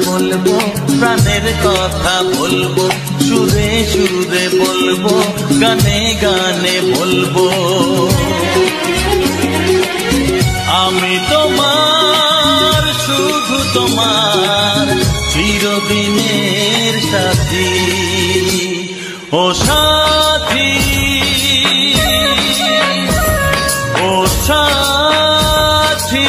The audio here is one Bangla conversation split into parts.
বলবো, প্রাণের কথা বলবো, সুরে সুরে বলবো, গানে গানে বলবো। আমি তোমার, শুধু তোমার, চিরদিনের সাথী। ও সাথী, ও সাথী।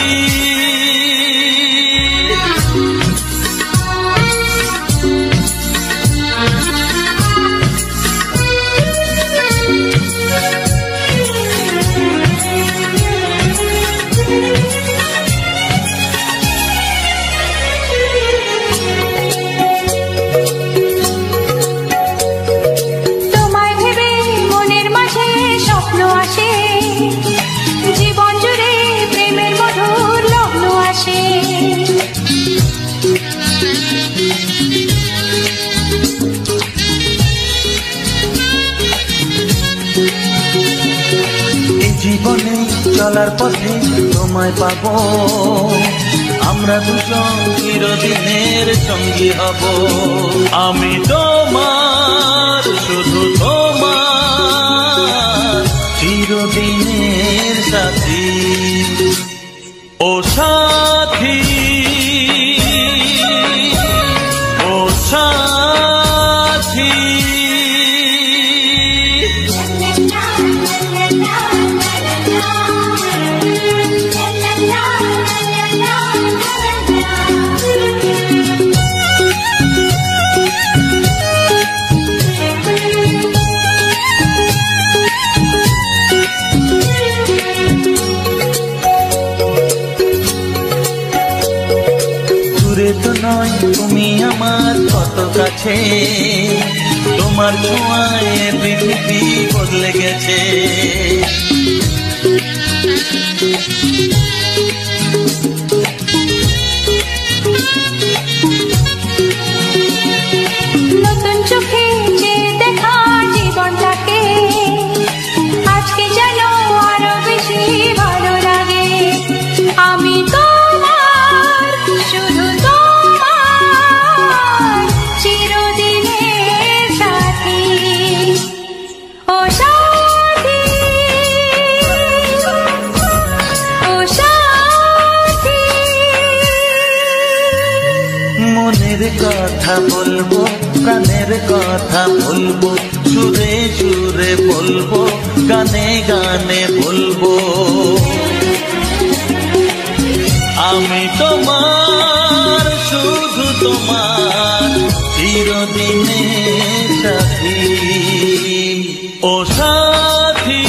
জীবনে চলার পথে তোমায় পাবো, আমরা দুজন চিরদিনের সঙ্গী হব। আমি তোমার, শুধু তোমার, চিরদিনের সাথী। ও সাথী, ও সাথী। দূরে তো নয় তুমি আমার কত কাছে, তোমার ছোঁয়ায় পৃথিবী বদলে গেছে। নতুন চোখে যে দেখা জীবনটাকে আজকে যেন আরো বেশি ভালো লাগে। আমি তোমার, শুধু তোমার, চিরদিনের সাথী। ও সাথী, ও সাথী। মনের কথা বলবো, প্রাণের কথা বলবো, সুরে সুরে বলবো, গানে গানে বলবো। আমি তোমার, শুধু তোমার, চিরদিনের সাথী। ও সাথী,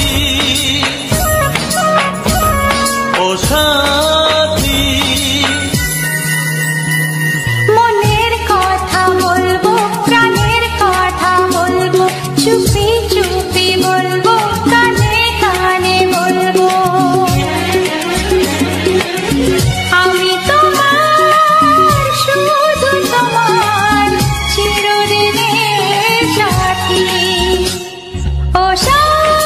ও সাথী। মনের কথা বলবো, প্রাণের কথা বলবো, চুপি চুপি বলবো, কানে কানে বলবো। আমি তোমার, শুধু তোমার, চিরদিনের সাথী। ও সাথী।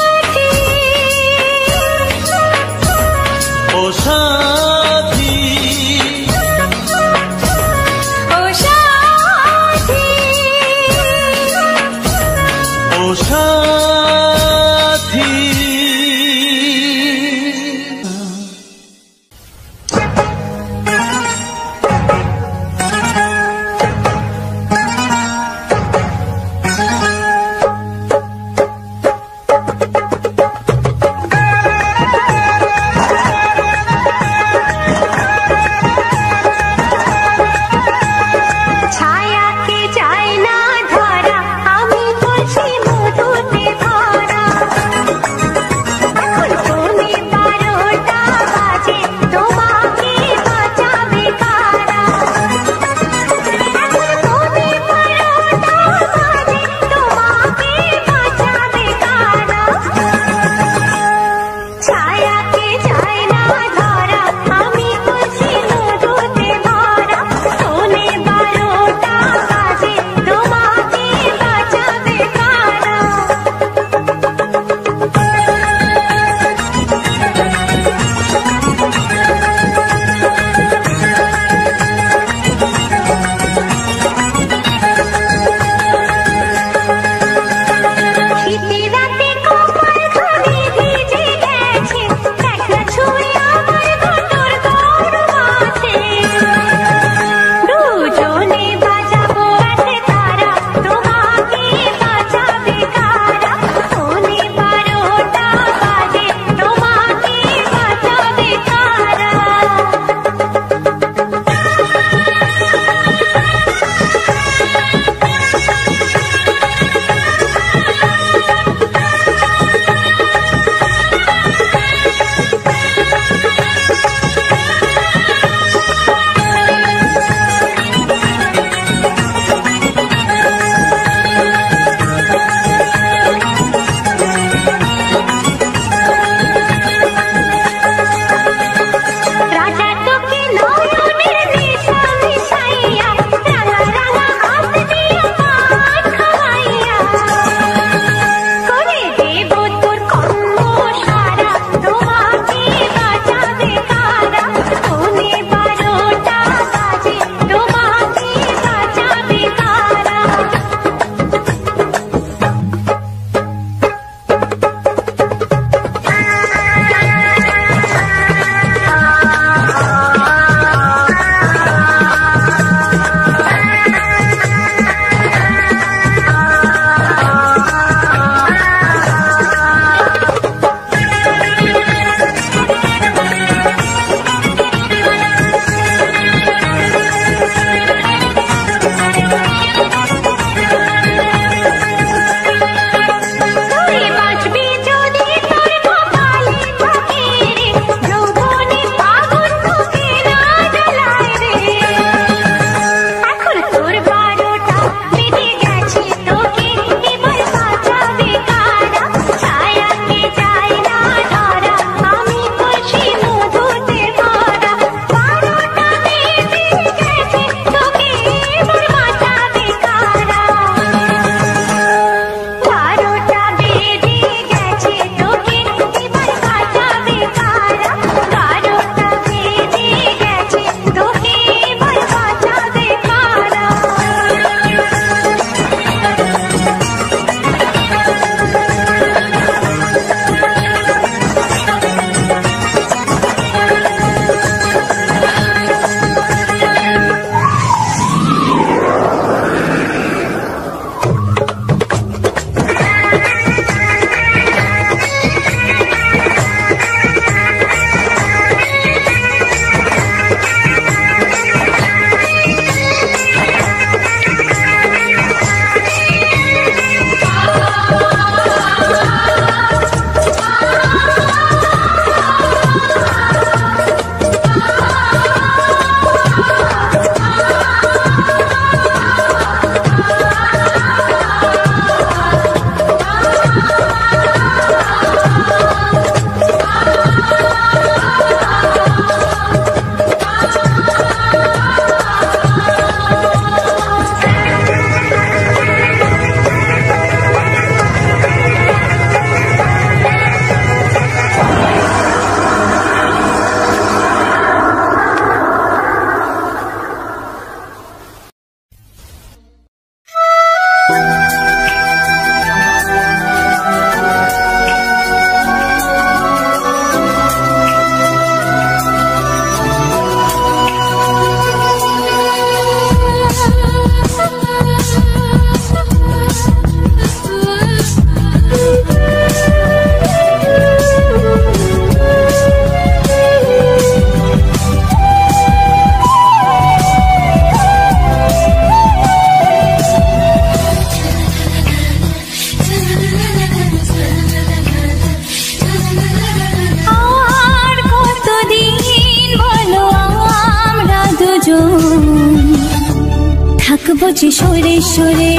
থাকবো যে সরে সরে,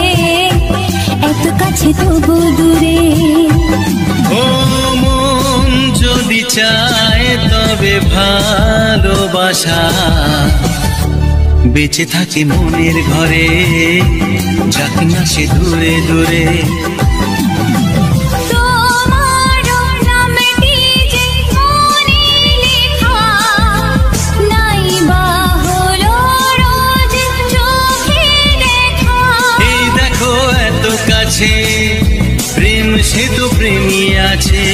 এত কাছে তবু দূরে। ও মন যদি চায় তবে ভালোবাসা বেঁচে থাকে মনের ঘরে, যাক না সে দূরে দূরে। প্রেম সে তো প্রেমী আছে,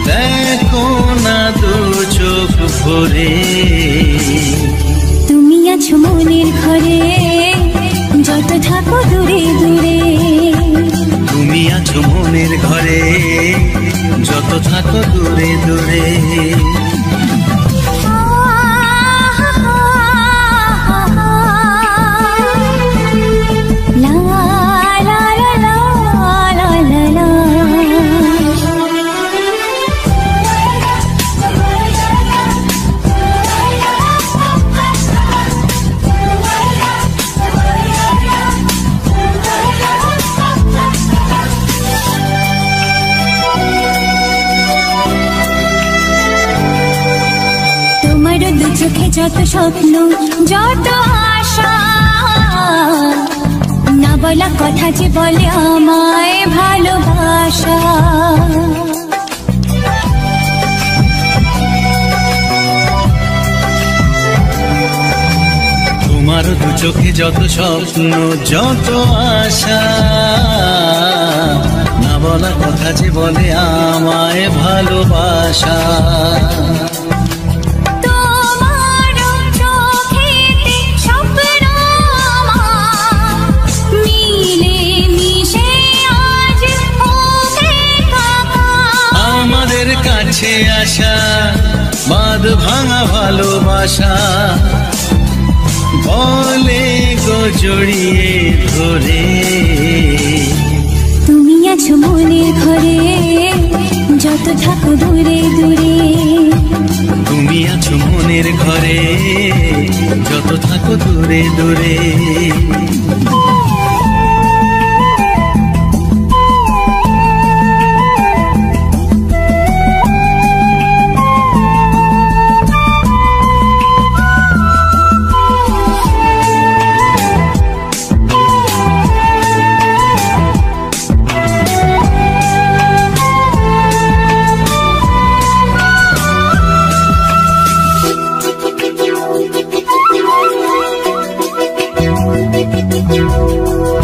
দেখো না দু চোখ ভরে। তুমি আছো মনের ঘরে, যত থাকো দূরে দূরে। তুমি আছো মনের ঘরে, যত থাকো দূরে দূরে। চোখে যত স্বপ্ন, যত আশা, না বলা কথা যে বলে আমায় ভালোবাসা। তোমার দু চোখে যত স্বপ্ন, যত আশা, না বলা কথা যে বলে আমায় ভালোবাসা। কাছে আসা বাঁধ ভাঙা ভালোবাসা, বলে গো জড়িয়ে ধরে। তুমি আছো মনের ঘরে, যত থাকো দূরে দূরে। তুমি আছো মনের ঘরে, যত থাকো দূরে দূরে।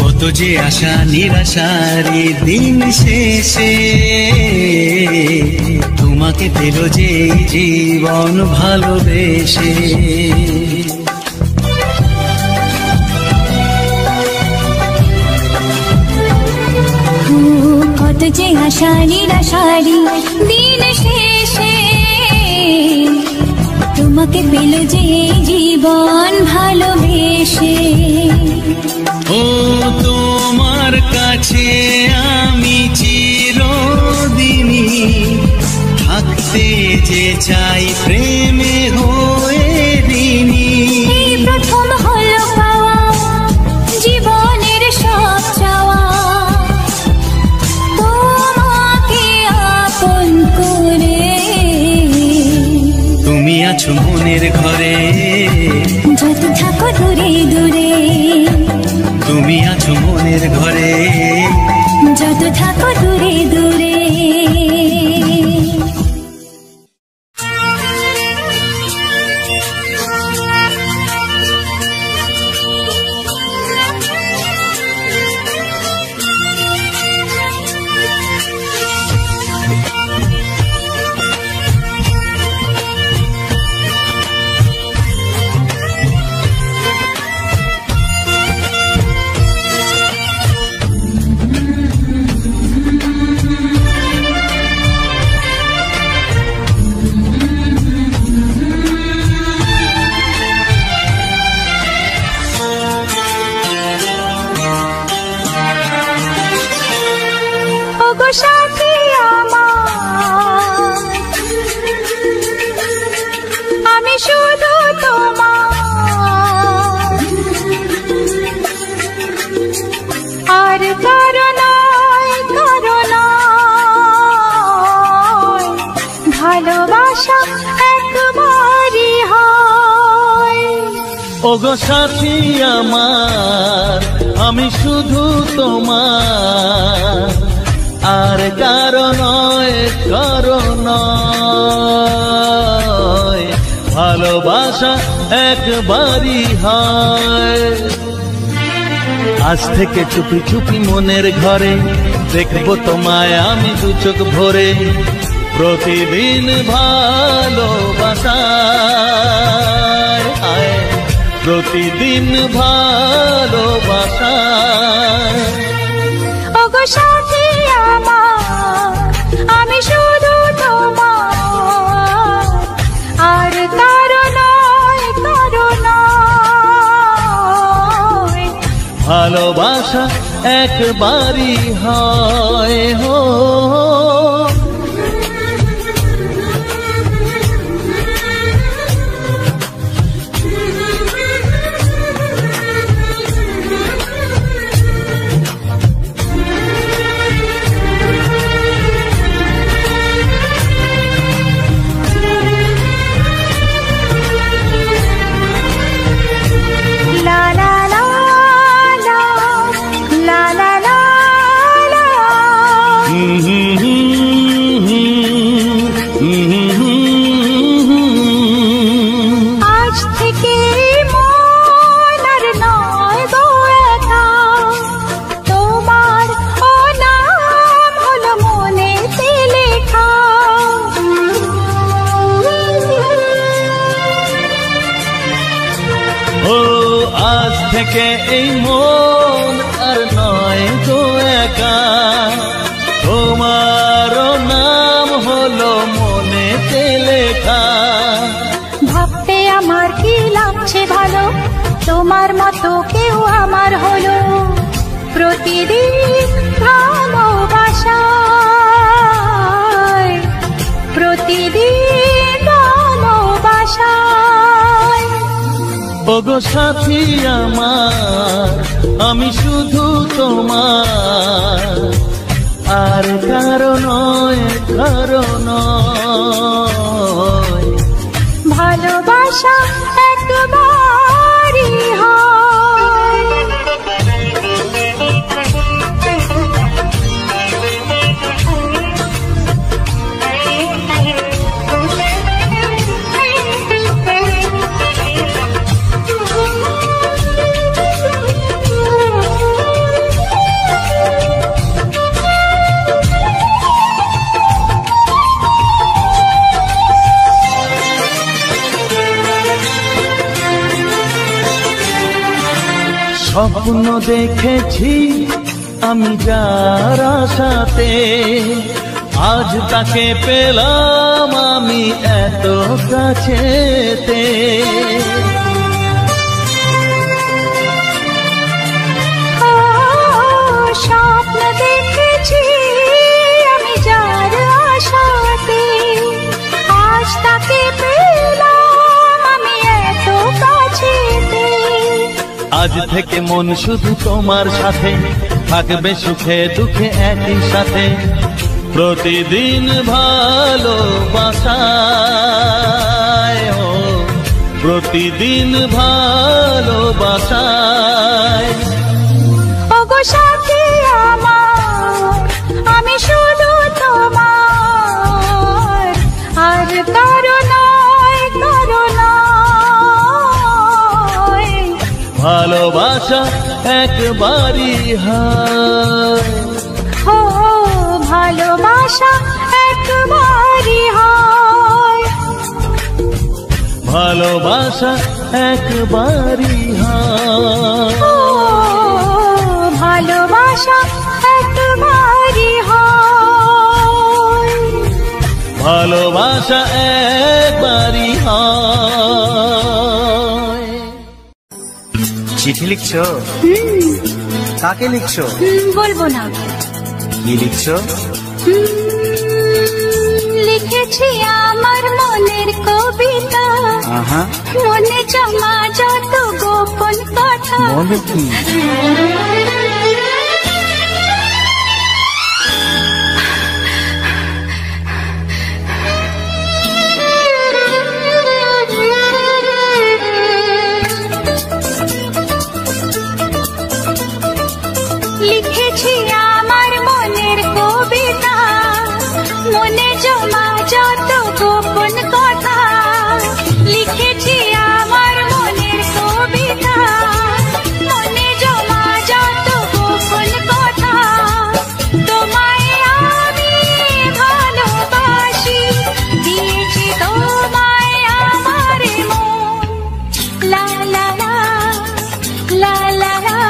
কত যে আশা নিরাশারি দিন শেষে, তোমাকে পেল যে জীবন ভালোবেসে। কত যে আশা নিরাশারি দিন শেষে, তোমাকে পেল যে জীবন ভালোবেসে। ও তোমার কাছে আমি চিরদিনই থাকতে যে চাই প্রেমে হয়ে ঋণী। এই প্রথম হলো পাওয়া জীবনের সব চাওয়া, তোমাকে আপন করে। তুমি আছো মনের ঘরে, যত থাকো দূরে দূরে। তুমি আছো মনের ঘরে, যত থাকো দূরে দূরে। ওগো সাথী আমার আমি শুধু তোমার, আর কারো নয় কারো নয়। ভালোবাসা একবারই হয়। আজ থেকে চুপি চুপি মনের ঘরে দেখবো তোমায় আমি দু চোখ ভরে। প্রতিদিন ভালোবাসায়, প্রতিদিন ভালোবাসায়। ওগো সাথী আমার আমি শুধু তোমার, আর কারো নয় কারো নয়। ভালোবাসা একবারই হয় হো। থেকে এই মন আর নয় গো একা, তোমারও নাম হলো মনেতে লেখা। ভাবতে আমার কি লাগছে ভালো, তোমার মতো কেউ আমার হলো। প্রতিদিন ভালোবাসায়, প্রতিদিন ভালোবাসায়। ওগো সাথী আমার আমি শুধু তোমার, আর কারো নয় কারো নয়। ভালোবাসা একবারই হয়। স্বপ্ন দেখেছি আমি যার আশাতে, আজ তাকে পেলাম আমি এত কাছেতে। স্বপ্ন দেখেছি আমি যার আশাতে, আজ তাকে পেলাম আমি এত কাছেতে। আজ থেকে মন শুধু তোমার সাথে, থাকবে সুখে দুঃখে একই সাথে। প্রতিদিন ভালোবাসায়, প্রতিদিন ভালোবাসায়। ওগো সাথী আমার আমি শুধু তোমার, আর কারো নয় কারো নয়। ভালোবাসা একবারই হয়। ও ভালোবাসা একবারই হয়। ভালোবাসা একবারই হয়। ও ভালোবাসা একবারই হয়। ভালোবাসা একবারই হয়। চিঠি লিখছো? কাকে লিখছো? বলবো না। কি লিখছো? লিখেছি আমার মনের কবিতা, মনে জমা যত গোপন কথা। বলো কি? মনে জমা যত গোপন কথা লিখেছি আমার মনের কবিতা। মনে জমা যত গোপন কথা তোমায় আমি ভালোবাসি, দিয়েছি তোমায় আমার মন। লা লা লা লা লা লা।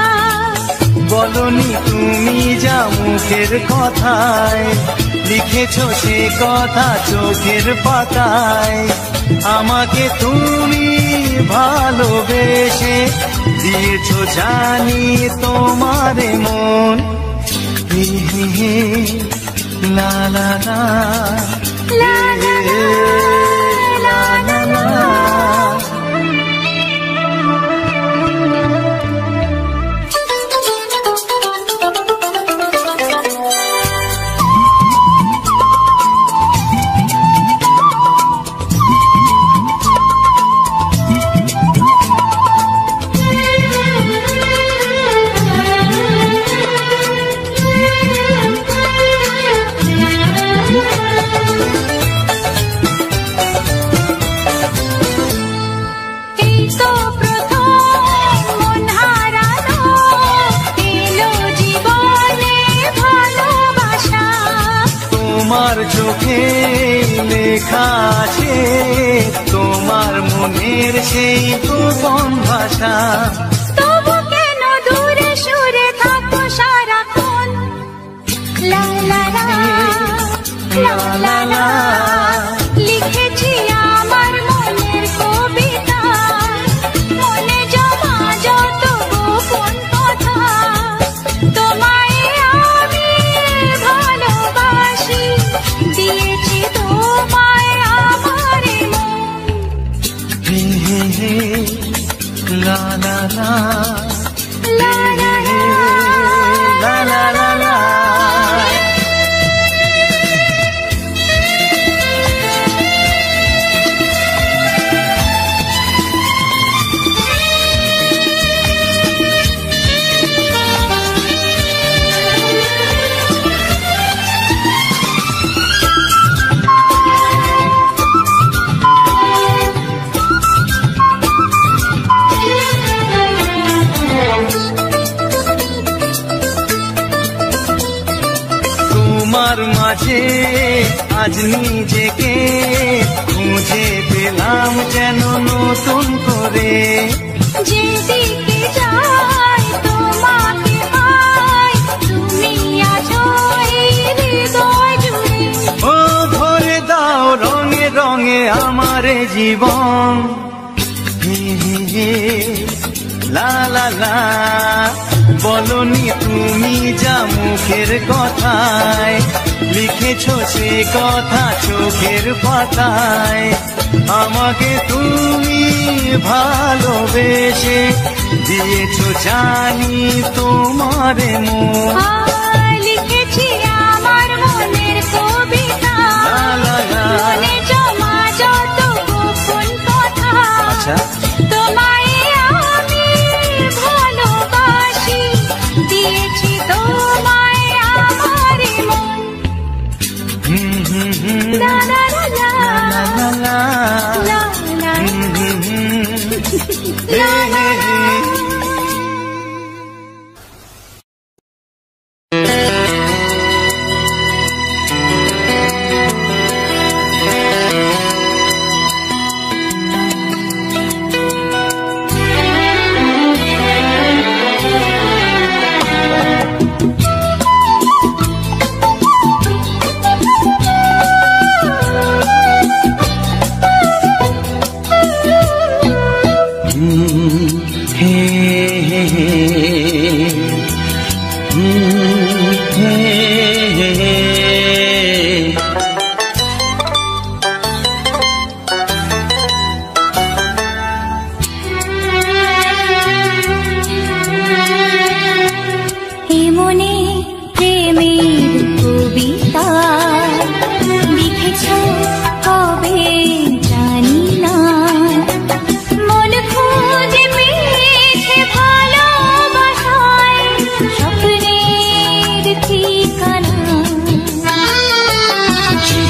বলনি তুমি যা মুখের কথায়, লিখেছো সে কথা চোখের পাতায়। আমাকে তুমি ভালোবেসে দিয়েছো জানি তোমারে মন। হে হে হে লা লা লা লা লা লা লা লা লা। তোমার চোখে লেখা আছে তোমার মনের সেই গোপন ভাষা। তবু কেন দূরে সরে থাকো সারাক্ষণ। লা লা লা লা লা লা। লিখেছি আমার মনের কবিতা, মনে জমা যত গোপন কথা তোমায় আমি ভালোবাসি, দিয়েছি তোমায় আমার মন। হে হে হে লা লা লা লা লা লা লা লা লা লা। তোমার মাঝে আজ নিজেকে খুঁজে পেলাম যেন নতুন করে। যেদিকে যাই তোমাকে পাই, তুমি আছো এই হৃদয় জুড়ে। ও ভরে দাও রঙে রঙে আমার জীবন। হে হে হে লা লা লা। বলনি তুমি যা মুখের কথায়, লিখেছো সে কথা চোখের পাতায়। আমাকে তুমি ভালোবেসে দিয়েছো জানি তোমারে মন। লিখেছি আমার মনের কবিতা, লা লা লা। মনে জমা যত গোপন কথা তোমায় আমি ভালোবাসি, দিয়েছি তোমায় আমার মন। লা লা লা লা লা লা লা লা লা লা লা। হে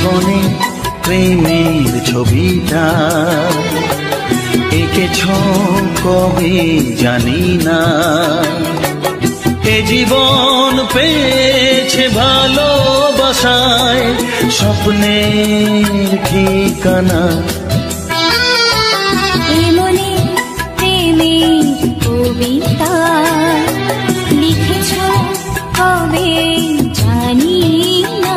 মনে প্রেমের ছবিটা এঁকেছ কবে জানি না। এ জীবন পেয়েছে ভালোবাসায় স্বপ্নের ঠিকানা। মনে প্রেমের কবিতা লিখেছ কবে জানি না।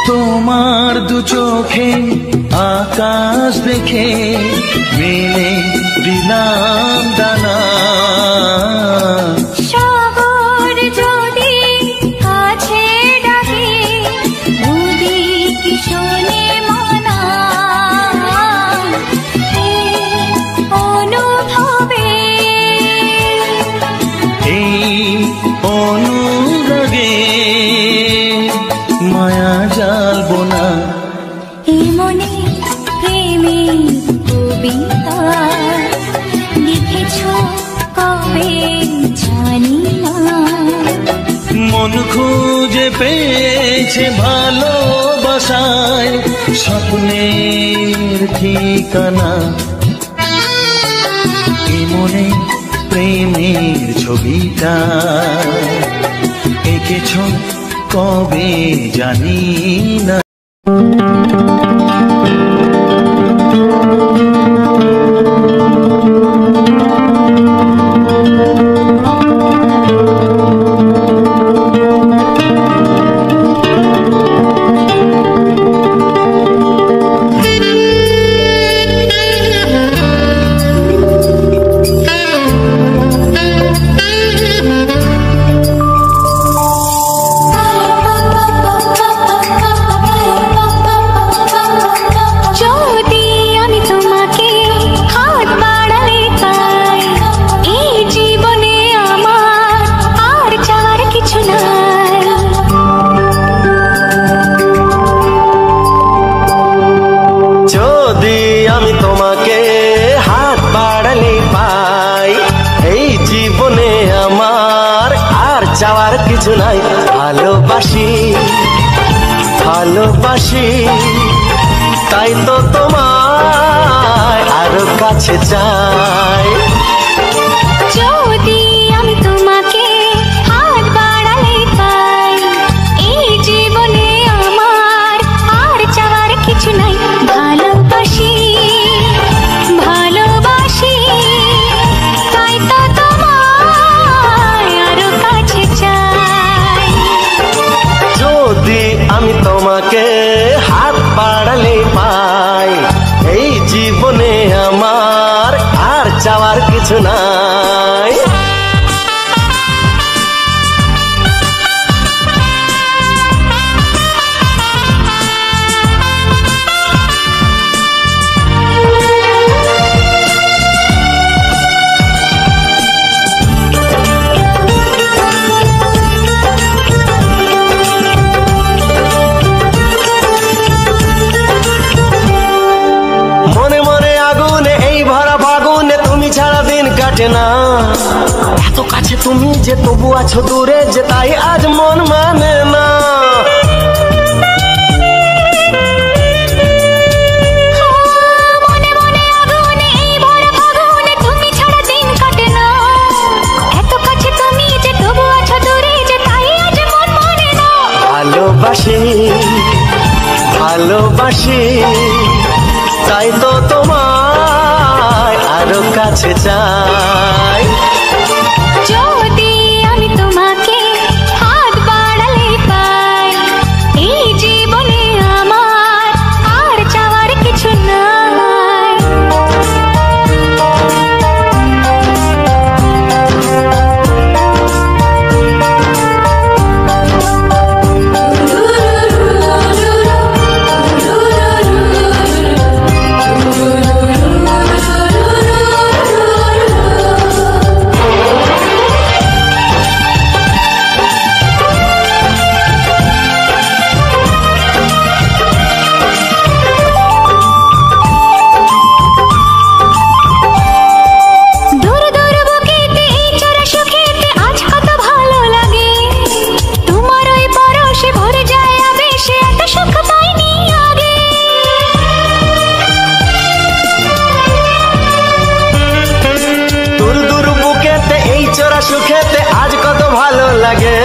তোমার দু চোখে আকাশ দেখে মেলে দিলাম দানা। সাগর যদি কাছে ডাকে নদী কি শোনে মানা। অনুভবে এই অনুরাগে মায়া জালবো না। এ মনে প্রেমের কবিতা লিখেছ কবে জানি না। মন খুঁজে পেয়েছে ভালোবাসায় স্বপ্নের ঠিকানা। এ মনে প্রেমের ছবিটা এঁকেছ কবে জানি না। চাওয়ার কিছু নাই। ভালোবাসি ভালোবাসি তাই তো তোমায় আরো কাছে চাই। যদি আমি তোমাকে হাত বাড়ালে পাই এই জীবনে আমার আর চাওয়ার কিছু নাই। ভালোবাসি ভালোবাসি তাই তো তোমায় আরো কাছে চাই। যদি আমি তোমাকে হাত বাড়ালে পাই এই জীবনে আমার আর চাওয়ার কিছু নাই। না এত কাছে তুমি যে তবু আছো দূরে যে তাই আজ মন মানে না। মনে মনে আগুনে এই ভরা ফাগুনে তুমি ছাড়া দিন কাটে না। এত কাছে তুমি যে তবু আছো দূরে যে তাই আজ মন মানে না। ভালোবাসি ভালোবাসি তাই তো তোমায় আরো কাছে চাই। যদি আমি তোমাকে হাত বাড়ালে পাই এই জীবনে আমার আর চাওয়ার কিছু নাই। লাগে,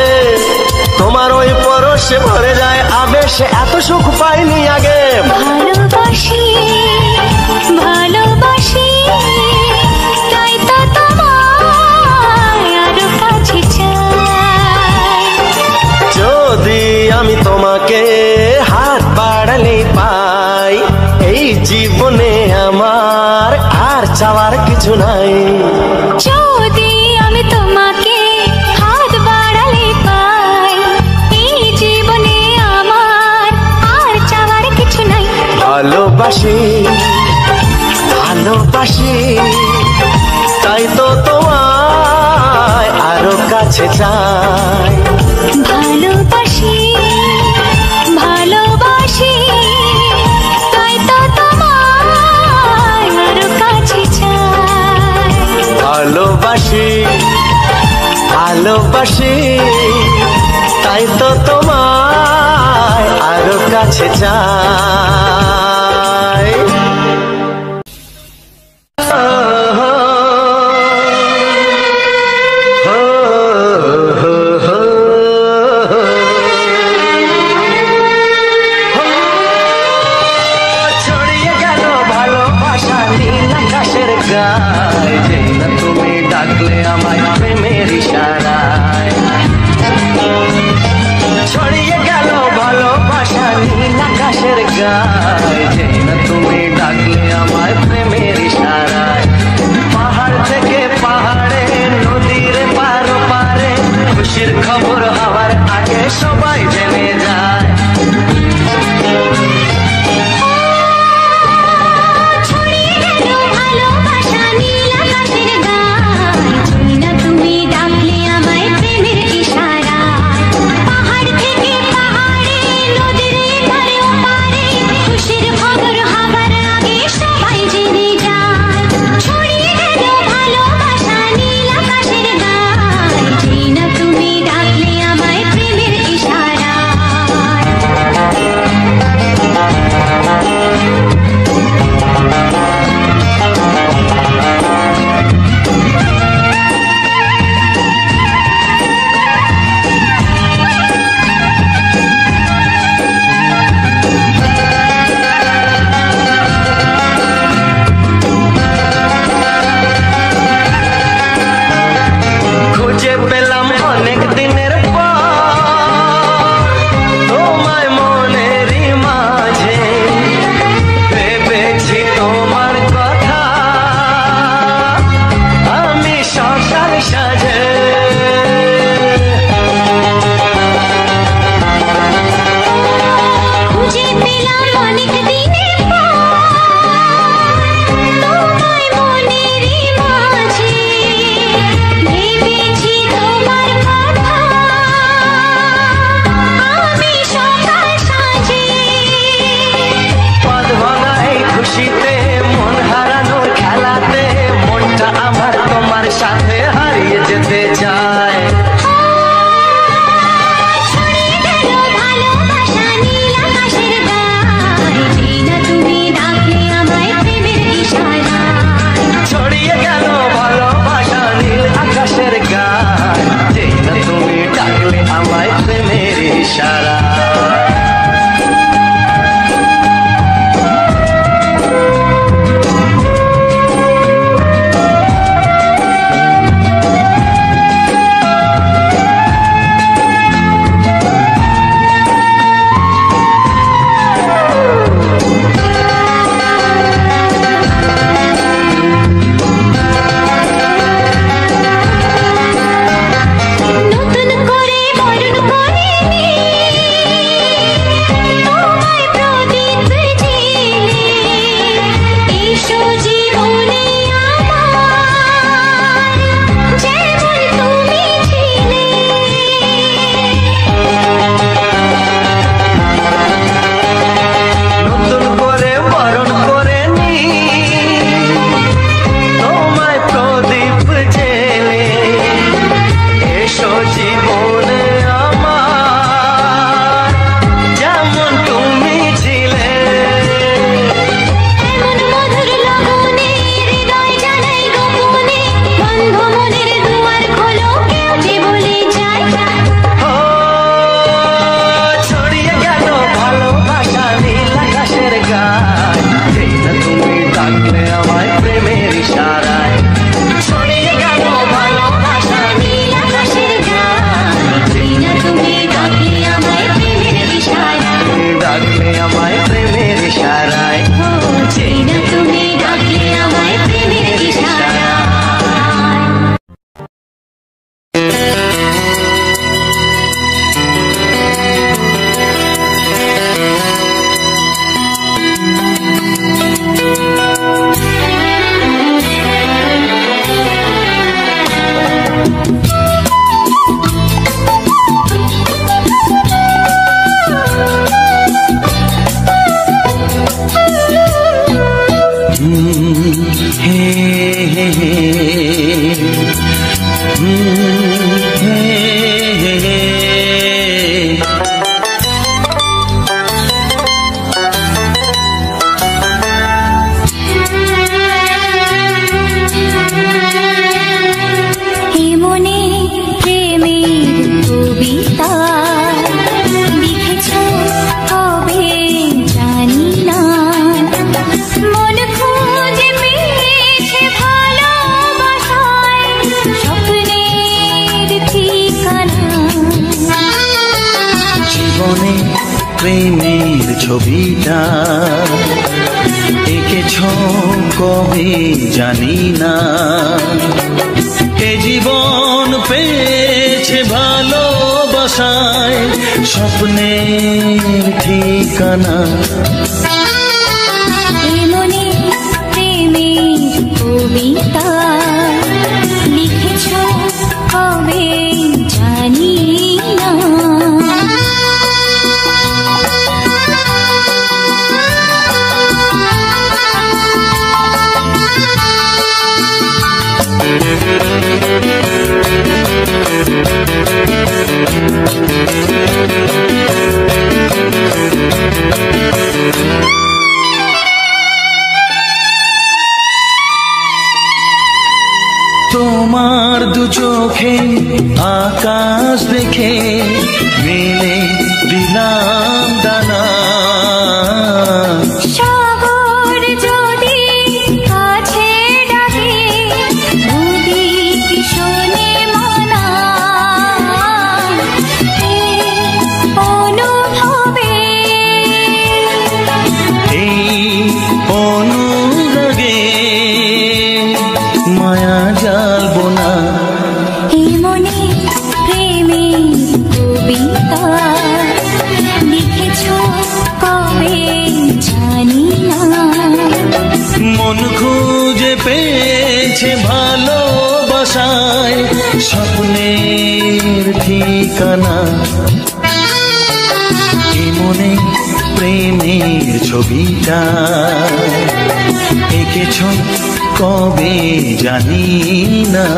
তোমার ওই পরশে ভরে যায় আবেশে, এত সুখ পাইনি আগে। ভালোবাসি ভালোবাসি তাই তো তোমায় আরো কাছে চাই। যদি আমি তোমাকে হাত বাড়ালে পাই, এই জীবনে আমার আর চাওয়ার কিছু নাই। যদি আমি তোমাকে হাত বাড়ালে পাই, এই জীবনে আমার আর চাওয়ার কিছু নাই। ভালোবাসি ভালোবাসি তাই তো তোমায় আরো কাছে চাই। ভালোবাসি ভালোবাসি তাই তো তোমায় আরো কাছে চাই। ভালোবাসি ভালোবাসি তাই তো তোমায় আরো কাছে চাই। ছড়িয়ে গেল ভালোবাসা নীল আকাশের গায়ে, যেই না তুমি ডাকলে আমায় প্রেমের ইশারায়। ছড়িয়ে গেল ভালোবাসা নীল আকাশের গায়ে, যেই না তুমি ডাকলে আমায় প্রেমের ইশারায়। পাহাড় থেকে পাহাড়ে নদীর পার পারে, খুশির খবর হওয়ার আগে সবাই জেনে যায়। ছড়িয়ে গেল ভালোবাসা নীল আকাশের গায়ে, যেই না তুমি ডাকলে আমায় প্রেমের ইশারায়। পাহাড় থেকে পাহাড়ে নদীর এপারে ওপারে, খুশির হে হে হে হে। প্রেমের ছবিটা এঁকেছ কবে জানি না, এ জীবন পেয়েছে ভালোবাসায় স্বপ্নের ঠিকানা। মনে প্রেমের কবিতা লিখেছ কবে জানি না। তোমার দু চোখে আকাশ দেখে মেলে দিলাম দানা। সাগর যদি কাছে ডাকে নদী কি শোনে মানা, অনুভবে এই অনুরাগে মায়া জালবো না। এ মনে প্রেমের কবিতা লিখেছ কবে জানি না। মন খুঁজে পেয়েছে ভালোবাসায় স্বপ্নের ঠিকানা। এ মনে প্রেমের ছবিটা এঁকেছ কবে জানি না।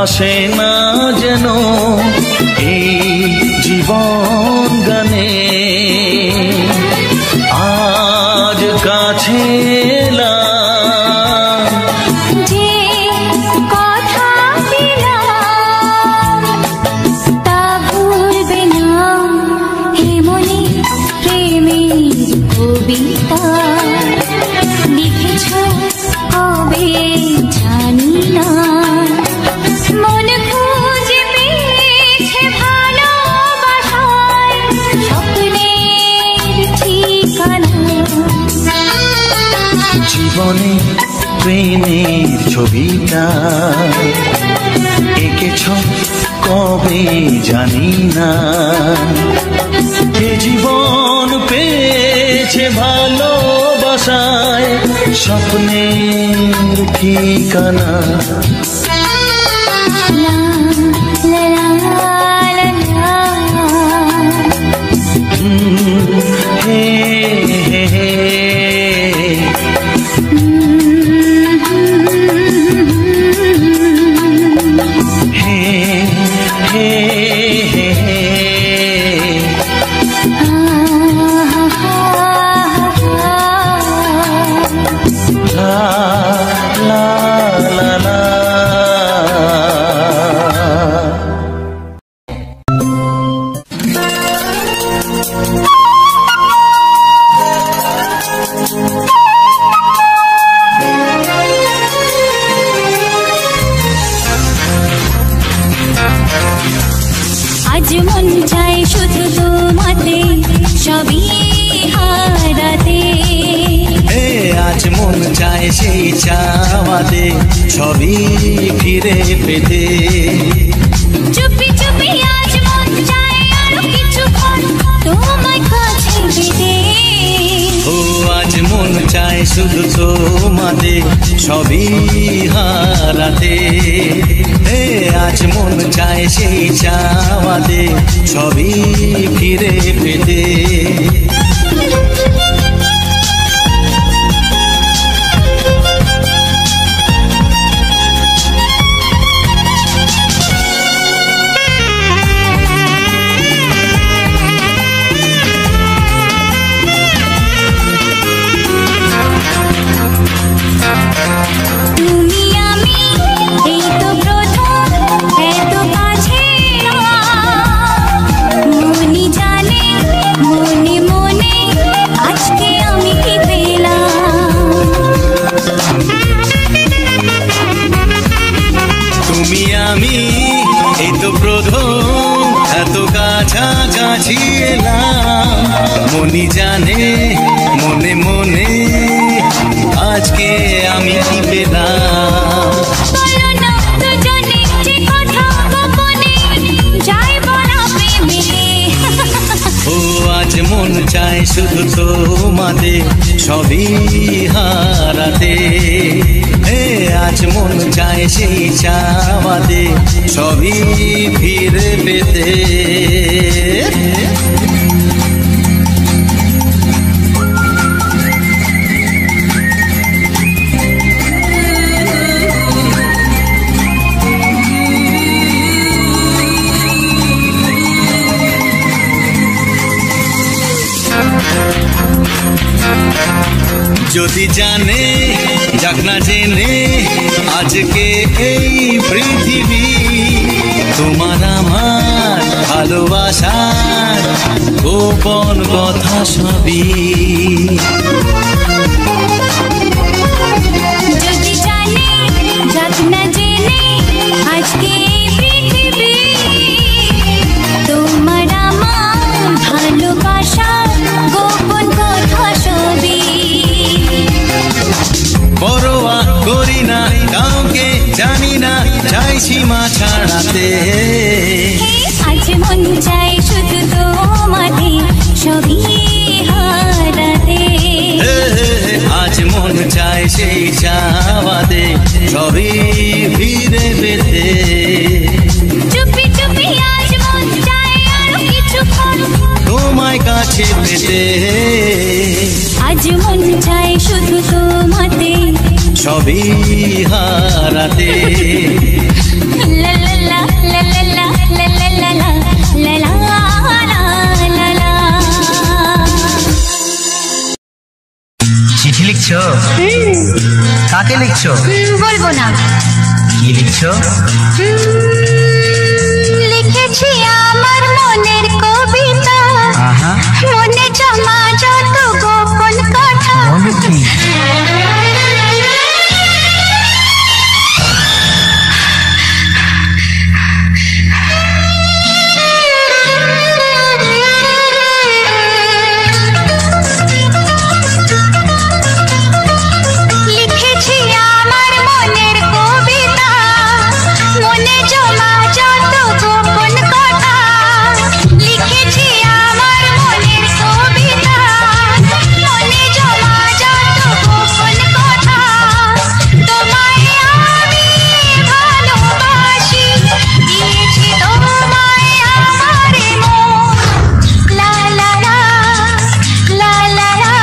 আসে না যেন এই জীবন গানে, আজ কাছে এলাম যে কথা দিলাম তা ভুলবে না। হে মনে প্রেমের কবিতা লিখেছ কবে জানি না। মন খুঁজে পেয়েছে ভালোবাসায় স্বপ্নের ঠিকানা। জীবনে প্রেমের ছবিটা এঁকেছ কবে জানি না। এ জীবন পেয়েছে ভালোবাসায় স্বপ্নের ঠিকানা। হে হে হে la la la la মন চায় সেই চাওয়াতে সবই ফিরে পেতে। চুপি চুপি আজ মন চায় আরো কিছুক্ষণ তোমায় কাছে পেতে। ও আজ মন চায় শুধু তোমাদের সবই হারাতে। আজ মন চায় সেই চাওয়াতে সবই ফিরে পেতে। কাছাকাছি এলাম মনি জানে মনে মনে আজকে আমি কি পেলাম। ও আজ মন চায় শুধু তোমাদের সবই হারাতে। আজ মন চায় সেই চাওয়াতে সবই ফিরে পেতে। যদি জানে যাক না জেনে আজকে এই পৃথিবী তোমার আমার ভালোবাসার গোপন কথা সবই। যদি জানে যাক না জেনে আজকে এই পৃথিবী তোমার আমার ভালোবাসার গোপন কথা সবই। পরোয়া করি না কাউকে জানি না চাই সীমা ছাড়াতে। আজ মন চাই শুধু তোমাদের সবই হারাতে। আজ মন চায় সেই চাওয়াতে সবই ফিরে পেতে। চুপি চুপি আজ মন চায় আরো কিছুক্ষণ তোমায় কাছে পেতে। আজ মন চায় শুধু তোমাতে সবই হারাতে। লা লা লা লা লা লা লা লা লা লা লা লা লা। চিঠি লিখছো? কাকে লিখছো? বলবো না। কি লিখছো? লিখেছি আমার মনের কবিতা, মনে জমা যত গোপন কথা। লিখেছি আমার মনের কবিতা, মনে জমা যত গোপন কথা। লিখেছি আমার মনের কবিতা, মনে জমা যত গোপন কথা। তোমায় আমি ভালোবাসি, দিয়েছি তোমায় আমার মন। লা লা লা লা লা লা।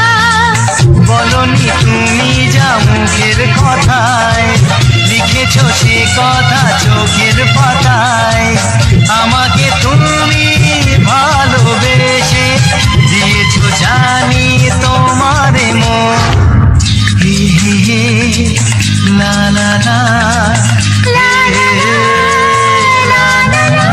বলনি তুমি যা মুখের কথায়, লিখেছো সে কথা চোখের পাতায়। আমাকে তুমি ভালোবেসে দিয়েছো জানি তোমার মন। হে হে হে লা লা লা লা লা লা লা।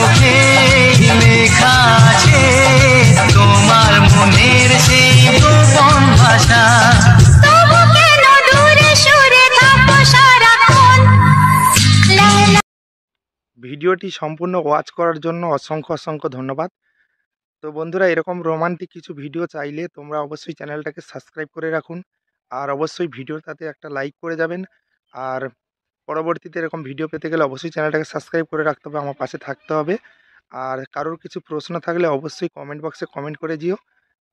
চোখে লেখা আছে তোমার মনের সেই গোপন ভাষা। তবু কেন দূরে সরে থাকো সারাক্ষণ? ভিডিওটি সম্পূর্ণ ওয়াচ করার জন্য অসংখ্য অসংখ্য ধন্যবাদ। তো বন্ধুরা, এরকম রোমান্টিক কিছু ভিডিও চাইলে তোমরা অবশ্যই চ্যানেলটাকে সাবস্ক্রাইব করে রাখুন, আর অবশ্যই ভিডিওটাতে একটা লাইক করে যাবেন। আর পরবর্তীতে এরকম ভিডিও পেতে গেলে অবশ্যই চ্যানেলটাকে সাবস্ক্রাইব করে রাখতে হবে, আমার পাশে থাকতে হবে। আর কারোর কিছু প্রশ্ন থাকলে অবশ্যই কমেন্ট বক্সে কমেন্ট করে দিও।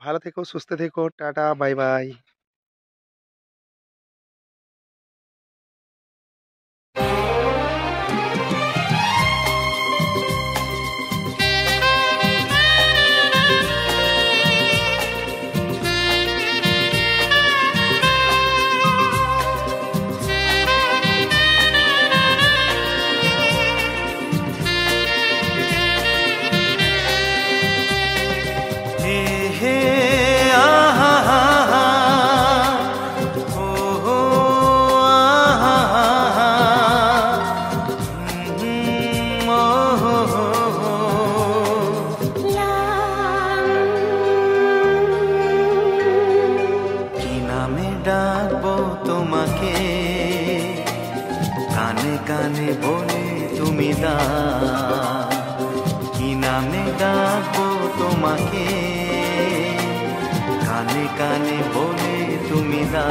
ভালো থেকো, সুস্থ থেকো, টাটা, বাই বাই। ডাকবো তোমাকে কানে কানে বলে তুমি দা, কি নামে ডাকবো তোমাকে কানে কানে বলে তুমি দা।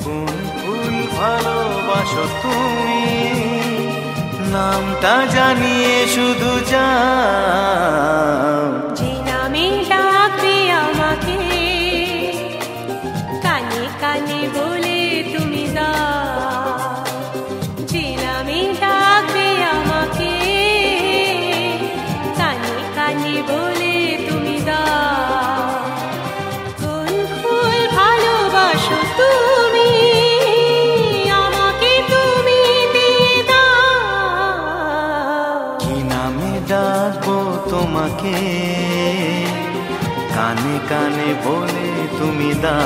কোন ফুল ভালোবাসো তুমি নামটা জানিয়ে শুধু যাও। যে নামে ডাকবে আমাকে কানে কানে বলে তুমি দাও। যে নামে ডাকবে আমাকে কানে কানে বলে তুমি দাও। কোন ফুল ভালোবাসো তুমি আমাকে তুমি দিয়ে দাও। কি নামে ডাকবো তোমাকে কানে কানে বলে তুমি দাও।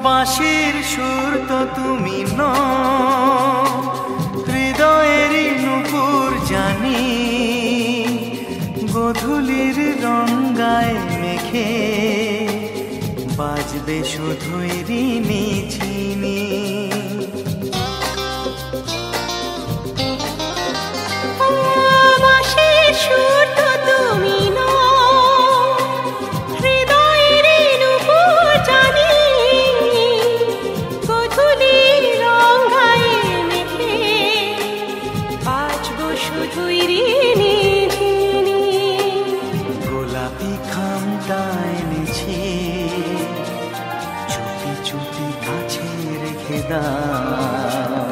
বাঁশির সুর তো তুমি নও, হৃদয়েরই নুপুর জানি। গধূলির রঙ্গায় মেখে বাজবে শুধুই রিনি ঝিনি। বাঁশির সুর তো তুমি নও, হৃদয়ের নুপুর জানি। গধূলির রঙ্গায় মেখে বাজবো শুধুই রিনি ঝিনি। গোলাপি খামটা এনেছি চুপি চুপি কাছে রেখে দাও।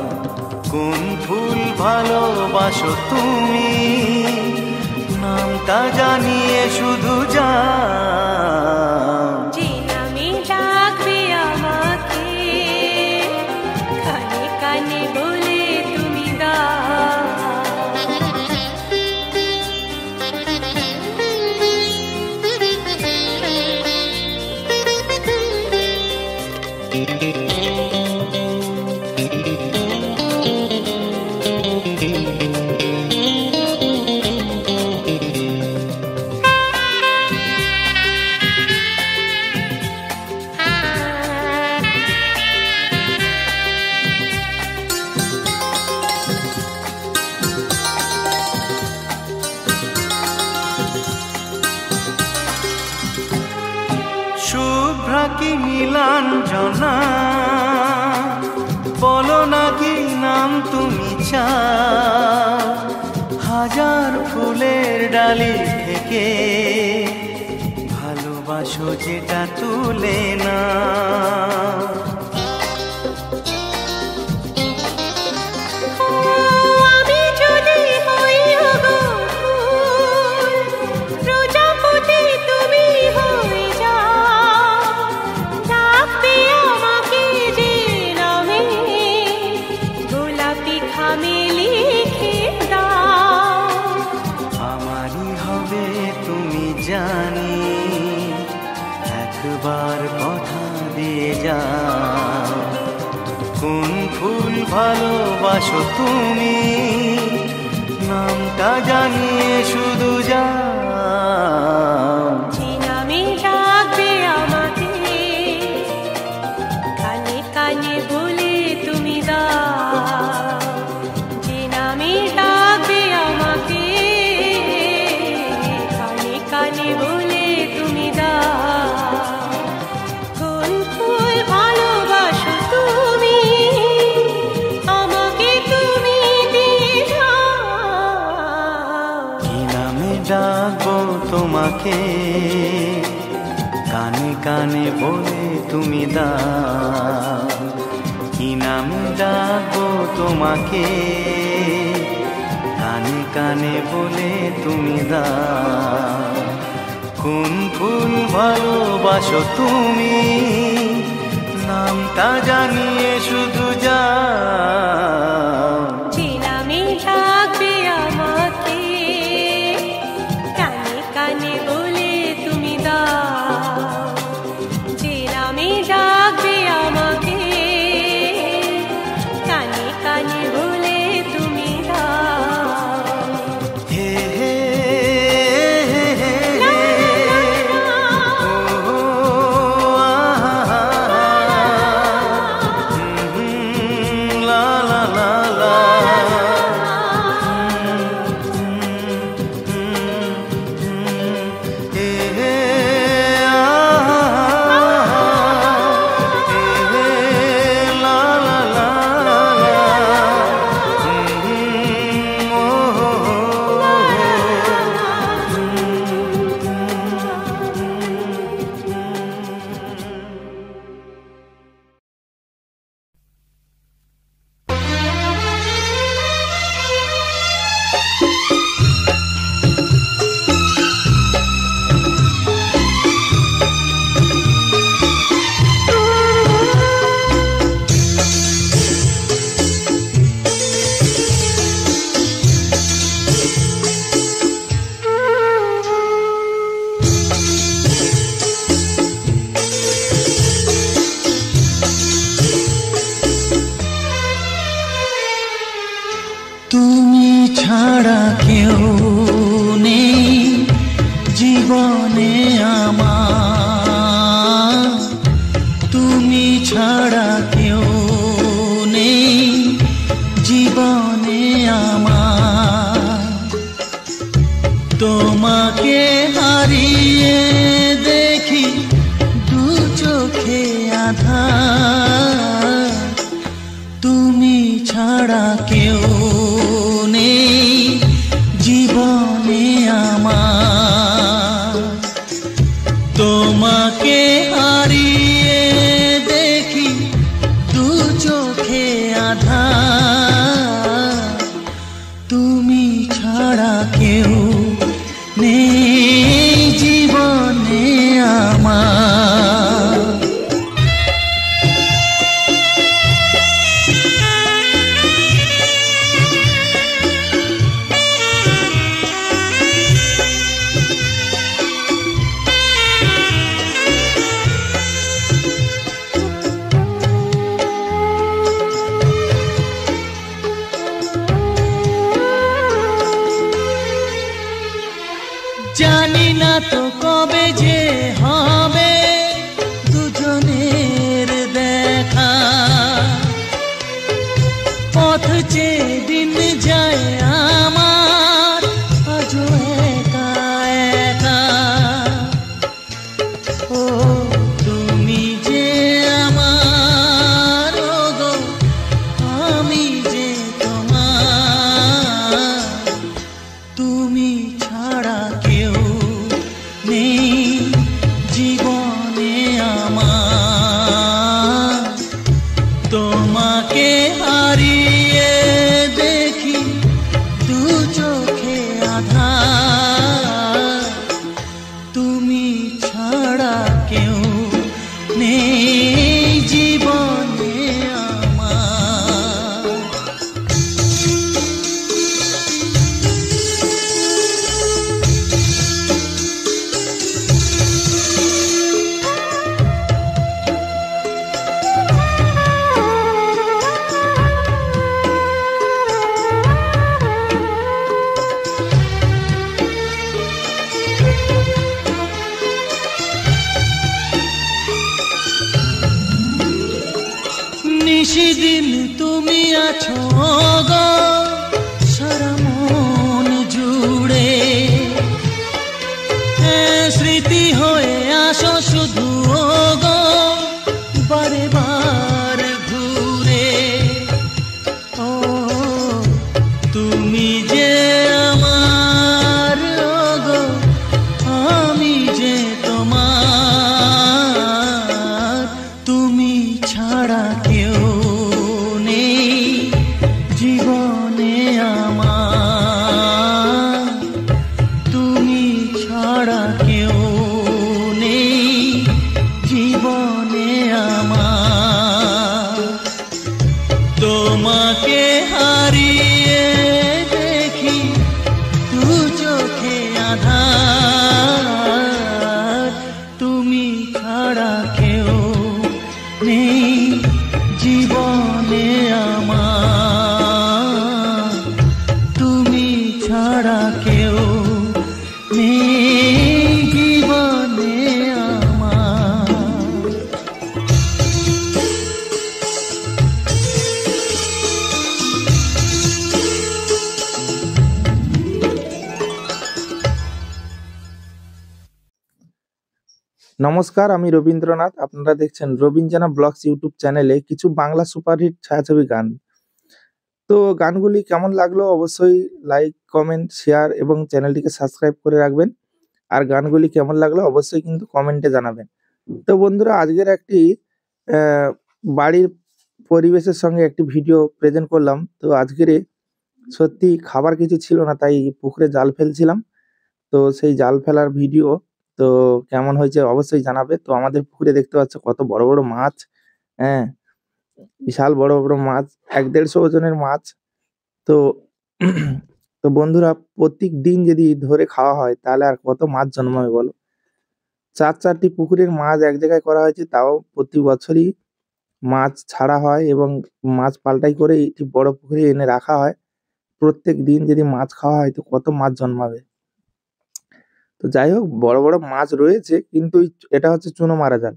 কোন ফুল ভালোবাসো তুমি নামটা জানিয়ে শুধু যাও। যে নামে ডাকবে আমাকে কানে কানে বলে তুমি দাও। শুভ্রা কি নীলাঞ্জনা বলো না কি নাম তুমি চাও। ডালি থেকে ভালোবাসো যেটা তুলে না। জানি একবার কথা দিয়ে যাও, কোন ফুল ভালোবাসো তুমি নামটা জানিয়ে শুধু যাও। যে নামে ডাকবে আমাকে কানে কানে বলে তুমি দাও, যে নামে ডাকবে আমাকে কানে কানে বলে তুমি দাও। কোন ফুল ভালোবাসো তুমি আমাকে তুমি দিয়ে যাও। কি নামে ডাকবো তোমাকে কানে কানে বলে তুমি দাও। কি নামে ডাকবো তোমাকে কানে কানে বলে তুমি দাও। কোন ফুল ভালোবাসো তুমি নামটা জানিয়ে শুধু যাও। যে নামে ডাকবে আমাকে কানে কানে বলে তুমি দাও, যে নামে ডাকবে আমাকে কানে কানে বলে তুমি দাও। হে হে হে হে হে ও লা লা লা লা হে হে লা লা লা তুমি ছাড়া কেউ নেই জীবনে আমার, তুমি ছাড়া কেউ নেই জীবনে আমার। তোমাকে হারিয়ে দেখি দু চোখে আঁধার, তুমি ছাড়া কেউ নেই জীবনে আমার। তোমাকে হারিয়ে দেখি দু চোখে আঁধার, তুমি ছাড়া কেউ নেই জীবনে আমার। জানি না তো কবে যে হবে দুজনের দেখা, পথ চেয়ে দিন যায় আমার আজও একা একা। ও তুমি যে আমার, ও গো আমি যে তোমার, তুমি ছাড়া তুমি যে আমার ওগো, আমি যে তোমার, তুমি ছাড়া কেউ নেই জীবনে আমার, তুমি ছাড়া কেউ নেই জীবনে আমার। তোমাকে হারিয়ে দেখি দু চোখে আঁধার, তুমি ছাড়া কেউ নেই জীবনে আমার, তুমি ছাড়া কেউ নেই জীবনে আমার। নমস্কার, আমি রবীন্দ্রনাথ। আপনারা দেখছেন রবীন্দ্রনা ব্লগস ইউটিউব চ্যানেলে কিছু বাংলা সুপারহিট ছায়াছবি গান। তো গানগুলি কেমন লাগলো অবশ্যই লাইক, কমেন্ট, শেয়ার এবং চ্যানেলটিকে সাবস্ক্রাইব করে রাখবেন। আর গানগুলি কেমন লাগলো অবশ্যই কিন্তু কমেন্টে জানাবেন। তো বন্ধুরা, আজকের একটি বাড়ির পরিবেশের সঙ্গে একটি ভিডিও প্রেজেন্ট করলাম। তো আজকের সত্যি খাবার কিছু ছিল না, তাই পুকুরে জাল ফেলছিলাম। তো সেই জাল ফেলার ভিডিও তো কেমন হয়েছে অবশ্যই জানাবে। তো আমাদের পুকুরে দেখতে পাচ্ছ কত বড় বড় মাছ, হ্যাঁ, বিশাল বড় বড় মাছ, 1-150 ওজনের মাছ। তো তো বন্ধুরা, প্রত্যেক দিন যদি ধরে খাওয়া হয় তাহলে আর কত মাছ জন্মাবে বলো। 4-4টি পুকুরের মাছ এক জায়গায় করা হয়েছে, তাও প্রতি বছরই মাছ ছাড়া হয় এবং মাছ পাল্টাই করে একটি বড় পুকুরে এনে রাখা হয়। প্রত্যেক দিন যদি মাছ খাওয়া হয় তো কত মাছ জন্মাবে। তো যাই হোক, বড় বড় মাছ রয়েছে, কিন্তু এটা হচ্ছে চুনো মারা জাল।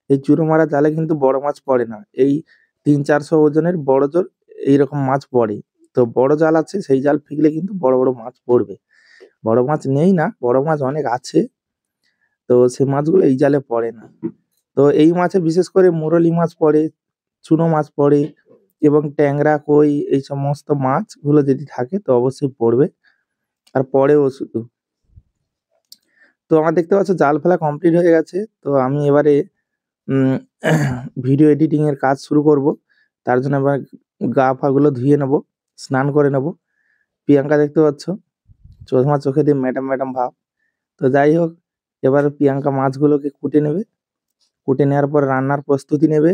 এই চুনো মারা জালে কিন্তু বড় মাছ পড়ে না। এই 300-400 ওজনের বড় জোর এইরকম মাছ পড়ে। তো বড় জাল আছে, সেই জাল ফিকলে কিন্তু বড় বড় মাছ পড়বে। বড় মাছ নেই না, বড় মাছ অনেক আছে, তো সেই মাছগুলো এই জালে পড়ে না। তো এই মাছে বিশেষ করে মুরলি মাছ পড়ে, চুনো মাছ পড়ে এবং ট্যাংরা, কই এই সমস্ত মাছগুলো যদি থাকে তো অবশ্যই পড়বে, আর পড়েও শুধু। তো আমার দেখতে পাচ্ছ জাল ফেলা কমপ্লিট হয়ে গেছে। তো আমি এবারে ভিডিও এডিটিং এর কাজ শুরু করব। তার জন্য এবার গা ফাগুলো ধুয়ে নেব, স্নান করে নেব। প্রিয়াঙ্কা দেখতে পাচ্ছ চশমা চোখে দিয়ে ম্যাডাম ম্যাডাম ভাব। তো যাই হোক, এবার প্রিয়াঙ্কা মাছগুলোকে কুটে নেবে, কুটে নেওয়ার পর রান্নার প্রস্তুতি নেবে,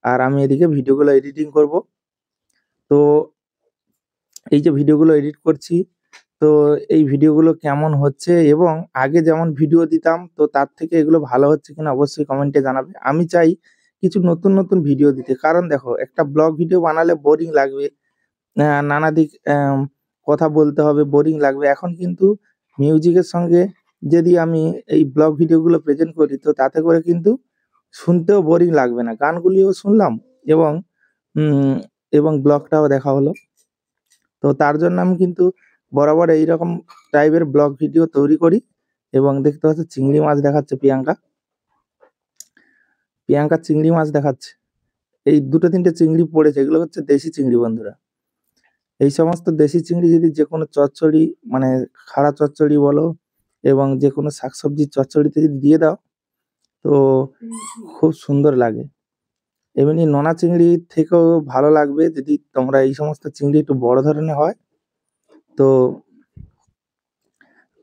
আর আমি এদিকে ভিডিওগুলো এডিটিং করব। তো এই যে ভিডিওগুলো এডিট করছি, তো এই ভিডিওগুলো কেমন হচ্ছে এবং আগে যেমন ভিডিও দিতাম তো তার থেকে এগুলো ভালো হচ্ছে কিনা অবশ্যই কমেন্টে জানাবে। আমি চাই কিছু নতুন নতুন ভিডিও দিতে, কারণ দেখো একটা ব্লগ ভিডিও বানালে বোরিং লাগবে, নানা দিক কথা বলতে হবে, বোরিং লাগবে। এখন কিন্তু মিউজিকের সঙ্গে যদি আমি এই ব্লগ ভিডিওগুলো প্রেজেন্ট করি তো তাতে করে কিন্তু শুনতেও বোরিং লাগবে না, গানগুলিও শুনলাম এবং এবং ব্লগটাও দেখা হলো। তো তার জন্য আমি কিন্তু বরাবর এইরকম টাইপের ব্লগ ভিডিও তৈরি করি। এবং দেখতে পাচ্ছ চিংড়ি মাছ দেখাচ্ছে প্রিয়াঙ্কা চিংড়ি মাছ দেখাচ্ছে। এই 2-3টে চিংড়ি পড়েছে, এগুলো হচ্ছে দেশি চিংড়ি বন্ধুরা। এই সমস্ত দেশি চিংড়ি যদি যে কোনো চচ্চড়ি, মানে খাড়া চচ্চড়ি বলো এবং যে কোনো শাকসবজির চচ্চড়িতে যদি দিয়ে দাও তো খুব সুন্দর লাগে। এমনি নোনা চিংড়ি থেকেও ভালো লাগবে যদি তোমরা এই সমস্ত চিংড়ি একটু বড় ধরনের হয় তো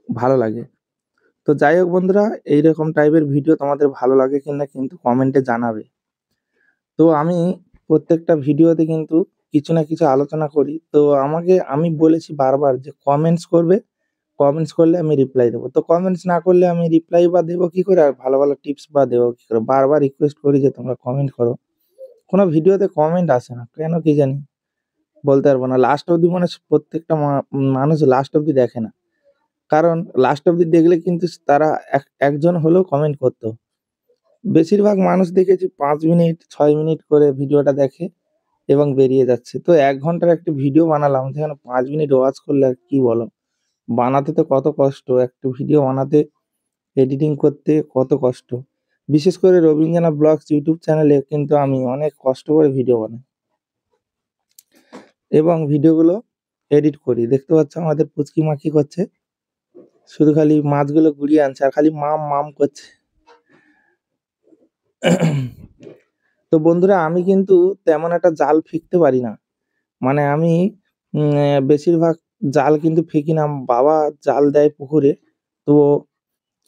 ভালো লাগে। তো যাই হোক বন্ধুরা, এইরকম টাইপের ভিডিও তোমাদের ভালো লাগে কিনা কিন্তু কমেন্টে জানাবে। তো আমি প্রত্যেকটা ভিডিওতে কিন্তু কিছু না কিছু আলোচনা করি। তো আমি বলেছি বারবার যে কমেন্টস করবে, কমেন্টস করলে আমি রিপ্লাই দেবো। তো কমেন্টস না করলে আমি রিপ্লাই বা দেবো কি করে, আর ভালো ভালো টিপস বা দেবো কি করে? বারবার রিকোয়েস্ট করি যে তোমরা কমেন্ট করো, কোনো ভিডিওতে কমেন্ট আসে না কেন কি জানি, বলতে পারবো না। লাস্ট অব্দি মানে প্রত্যেকটা মানুষ লাস্ট অব্দি দেখে না, কারণ লাস্ট অব্দি দেখলে কিন্তু তারা একজন হলেও কমেন্ট করতো। বেশিরভাগ মানুষ দেখেছি 5 মিনিট 6 মিনিট করে ভিডিওটা দেখে এবং বেরিয়ে যাচ্ছে। তো 1 ঘন্টার একটা ভিডিও বানালাম, যেখানে 5 মিনিট ওয়াচ করলে আর কি বলো। বানাতে তো কত কষ্ট, একটা ভিডিও বানাতে, এডিটিং করতে কত কষ্ট। বিশেষ করে রবীন্দ্রনাথ ব্লগস ইউটিউব চ্যানেলে কিন্তু আমি অনেক কষ্ট করে ভিডিও বানাই। এবং ভিডিওগুলো এডিট করি। দেখতে পাচ্ছ আমাদের পুচকি মা কি করছে, শুধু খালি মাছগুলো গুড়িয়ে আনছে আর খালি মাম মাম করছে। তো বন্ধুরা আমি কিন্তু তেমন একটা জাল ফেকতে পারি না, মানে আমি বেশিরভাগ জাল কিন্তু ফেকি না, বাবা জাল দেয় পুকুরে। তো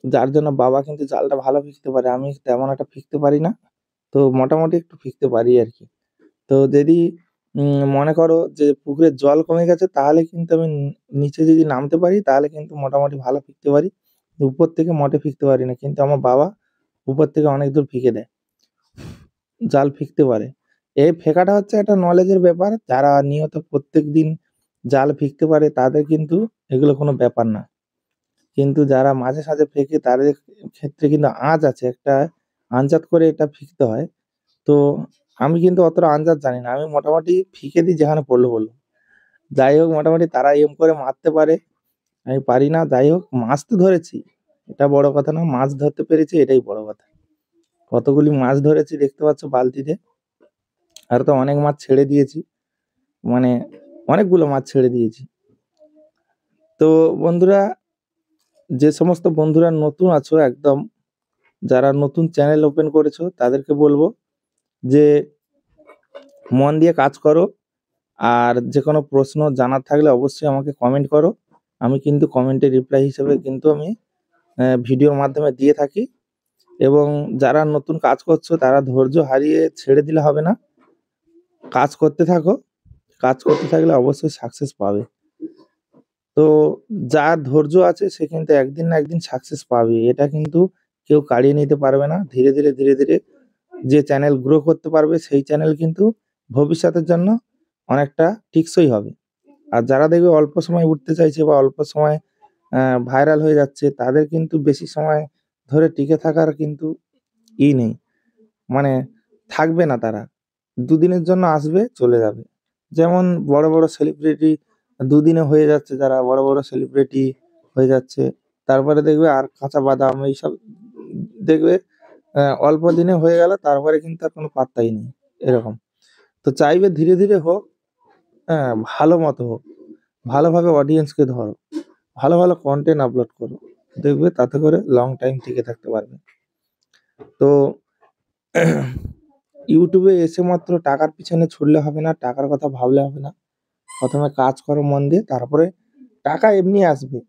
যার জন্য বাবা কিন্তু জালটা ভালো ফেকতে পারে, আমি তেমন একটা ফেকতে পারি না। তো মোটামুটি একটু ফেকতে পারি আর কি। তো যদি মনে করো যে পুকুরের জল কমে গেছে তাহলে কিন্তু আমি নিচে যদি নামতে পারি তাহলে কিন্তু মোটামুটি ভালো ফেকতে পারি। উপর থেকে মোটে ফেকতে পারি না, কিন্তু আমার বাবা উপর থেকে অনেক দূর ফেকে দেয়, জাল ফেকতে পারে। এই ফেকাটা হচ্ছে একটা নলেজের ব্যাপার, যারা নিয়ত প্রত্যেকদিন জাল ফেকতে পারে তাদের কিন্তু এগুলো কোনো ব্যাপার না। কিন্তু যারা মাঝে সাঝে ফেকে তাদের ক্ষেত্রে কিন্তু আঁচ আছে, একটা আন্দাজ করে এটা ফেকতে হয়। তো আমি কিন্তু অতটা আন্দাজ জানি না, আমি মোটামুটি ফেকে দিই যেখানে পড়লো পড়লো। যাই হোক মোটামুটি তারা এম করে মারতে পারে, আমি পারি না। যাই হোক মাছ তো ধরেছি, এটা বড় কথা না, মাছ ধরতে পেরেছি এটাই বড় কথা। কতগুলি মাছ ধরেছি দেখতে পাচ্ছ বালতিতে, আর তো অনেক মাছ ছেড়ে দিয়েছি, মানে অনেকগুলো মাছ ছেড়ে দিয়েছি। তো বন্ধুরা, যে সমস্ত বন্ধুরা নতুন আছো একদম, যারা নতুন চ্যানেল ওপেন করেছো তাদেরকে বলবো যে মন দিয়ে কাজ করো, আর যে কোনো প্রশ্ন জানার থাকলে অবশ্যই আমাকে কমেন্ট করো। আমি কিন্তু কমেন্টে রিপ্লাই হিসেবে কিন্তু আমি ভিডিওর মাধ্যমে দিয়ে থাকি। এবং যারা নতুন কাজ করছো তারা ধৈর্য হারিয়ে ছেড়ে দিলে হবে না, কাজ করতে থাকো, কাজ করতে থাকলে অবশ্যই সাকসেস পাবে। তো যার ধৈর্য আছে সে কিন্তু একদিন না একদিন সাকসেস পাবে, এটা কিন্তু কেউ কাড়িয়ে নিতে পারবে না। ধীরে ধীরে ধীরে ধীরে যে চ্যানেল গ্রো করতে পারবে সেই চ্যানেল কিন্তু ভবিষ্যতের জন্য অনেকটা টেকসই হবে। আর যারা দেখবে অল্প সময় উঠতে চাইছে বা অল্প সময় ভাইরাল হয়ে যাচ্ছে তাদের কিন্তু বেশি সময় ধরে টিকে থাকার কিন্তু নেই, মানে থাকবে না তারা, দুদিনের জন্য আসবে চলে যাবে। যেমন বড় বড় সেলিব্রিটি দুদিনে হয়ে যাচ্ছে, যারা বড় বড় সেলিব্রিটি হয়ে যাচ্ছে, তারপরে দেখবে আর কাঁচা বাদাম এইসব দেখবে অল্প দিনে হয়ে গেল, তারপরে কিন্তু আর কোনো পাত্তাই নেই এরকম। তো চাইবে ধীরে ধীরে হোক, হ্যাঁ ভালো মতো হোক, ভালোভাবে অডিয়েন্সকে ধরো, ভালো ভালো কন্টেন্ট আপলোড করো, দেখবে তাতে করে লং টাইম টিকে থাকতে পারবে। তো ইউটিউবে এসে মাত্র টাকার পিছনে ছুটলে হবে না, টাকার কথা ভাবলে হবে না। প্রথমে কাজ করো মন দিয়ে, তারপরে টাকা এমনি আসবে।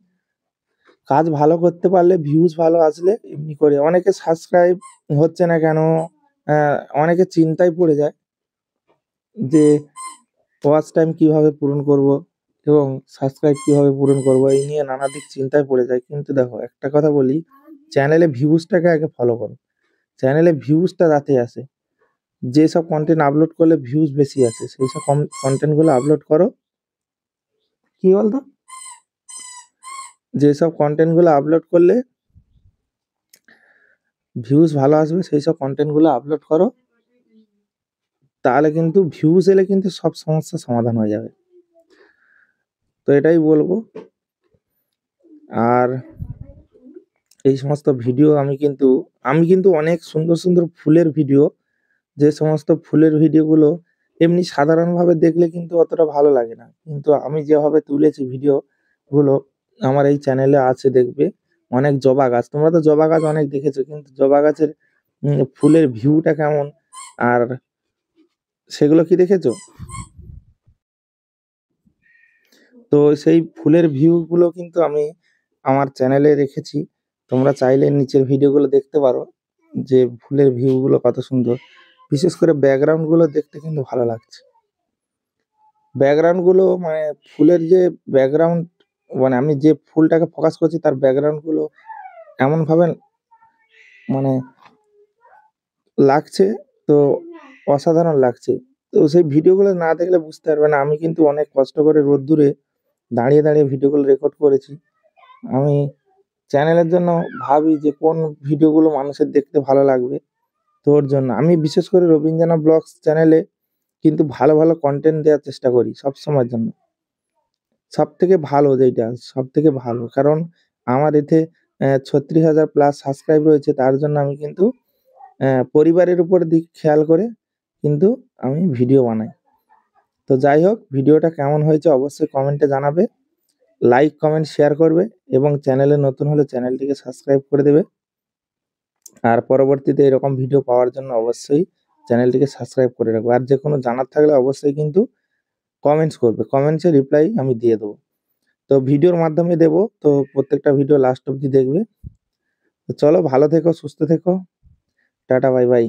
কাজ ভালো করতে পারলে, ভিউজ ভালো আসলে এমনি করে। অনেকে সাবস্ক্রাইব হচ্ছে না কেন, অনেকে চিন্তায় পড়ে যায় যে ওয়াচ টাইম কিভাবে পূরণ করব এবং সাবস্ক্রাইব কিভাবে পূরণ করব, এই নিয়ে নানা দিক চিন্তায় পড়ে যায়। কিন্তু দেখো একটা কথা বলি, চ্যানেলে ভিউজটাকে আগে ফলো করো, চ্যানেলে ভিউজটা যাতে আসে, যেসব কন্টেন্ট আপলোড করলে ভিউজ বেশি আসে সেই সব কন্টেন্টগুলো আপলোড করো। কি বলতো, যেসব কন্টেন্টগুলো আপলোড করলে ভিউজ ভালো আসবে সেই সব কন্টেন্টগুলো আপলোড করো, তাহলে কিন্তু ভিউজ এলে কিন্তু সব সমস্যার সমাধান হয়ে যাবে। তো এটাই বলবো। আর এই সমস্ত ভিডিও আমি কিন্তু অনেক সুন্দর সুন্দর ফুলের ভিডিও, যে সমস্ত ফুলের ভিডিওগুলো এমনি সাধারণভাবে দেখলে কিন্তু অতটা ভালো লাগে না, কিন্তু আমি যেভাবে তুলেছি ভিডিওগুলো আমার এই চ্যানেলে আছে, দেখবে অনেক জবা গাছ, তোমরা তো জবা গাছ অনেক দেখেছো, কিন্তু জবা গাছের ফুলের ভিউটা কেমন আর সেগুলো কি দেখেছো? তো সেই ফুলের ভিউগুলো কিন্তু আমি আমার চ্যানেলে রেখেছি, তোমরা চাইলে নিচের ভিডিওগুলো দেখতে পারো যে ফুলের ভিউগুলো কত সুন্দর। বিশেষ করে ব্যাকগ্রাউন্ডগুলো দেখতে কিন্তু ভালো লাগছে, ব্যাকগ্রাউন্ডগুলো মানে ফুলের যে ব্যাকগ্রাউন্ড, মানে আমি যে ফুলটাকে ফোকাস করছি তার ব্যাকগ্রাউন্ডগুলো এমনভাবে মানে লাগছে, তো অসাধারণ লাগছে। তো সেই ভিডিওগুলো না দেখলে বুঝতে পারবে না, আমি কিন্তু অনেক কষ্ট করে রোদ্দুরে দাঁড়িয়ে দাঁড়িয়ে ভিডিওগুলো রেকর্ড করেছি। আমি চ্যানেলের জন্য ভাবি যে কোন ভিডিওগুলো মানুষের দেখতে ভালো লাগবে, তোর জন্য আমি বিশেষ করে রবীন্দ্রনাথ ব্লগস চ্যানেলে কিন্তু ভালো ভালো কন্টেন্ট দেওয়ার চেষ্টা করি সবসময়ের জন্য, সব থেকে ভালো যেইটা সব থেকে ভালো, কারণ আমার এতে ৩৬,০০০ প্লাস সাবস্ক্রাইব রয়েছে, তার জন্য আমি কিন্তু পরিবারের উপর দিক খেয়াল করে কিন্তু আমি ভিডিও বানাই। তো যাই হোক, ভিডিওটা কেমন হয়েছে অবশ্যই কমেন্টে জানাবে, লাইক কমেন্ট শেয়ার করবে এবং চ্যানেলে নতুন হলে চ্যানেলটিকে সাবস্ক্রাইব করে দেবে। আর পরবর্তীতে এরকম ভিডিও পাওয়ার জন্য অবশ্যই চ্যানেলটিকে সাবস্ক্রাইব করে রাখবে। আর যে কোনো জানার থাকলে অবশ্যই কিন্তু কমেন্টস করবে, কমেন্টসে রিপ্লাই আমি দিয়ে দেবো। তো ভিডিওর মাধ্যমে দেবো, তো প্রত্যেকটা ভিডিও লাস্ট অবধি দেখবে। তো চলো, ভালো থেকো, সুস্থ থেকো, টাটা, বাই বাই।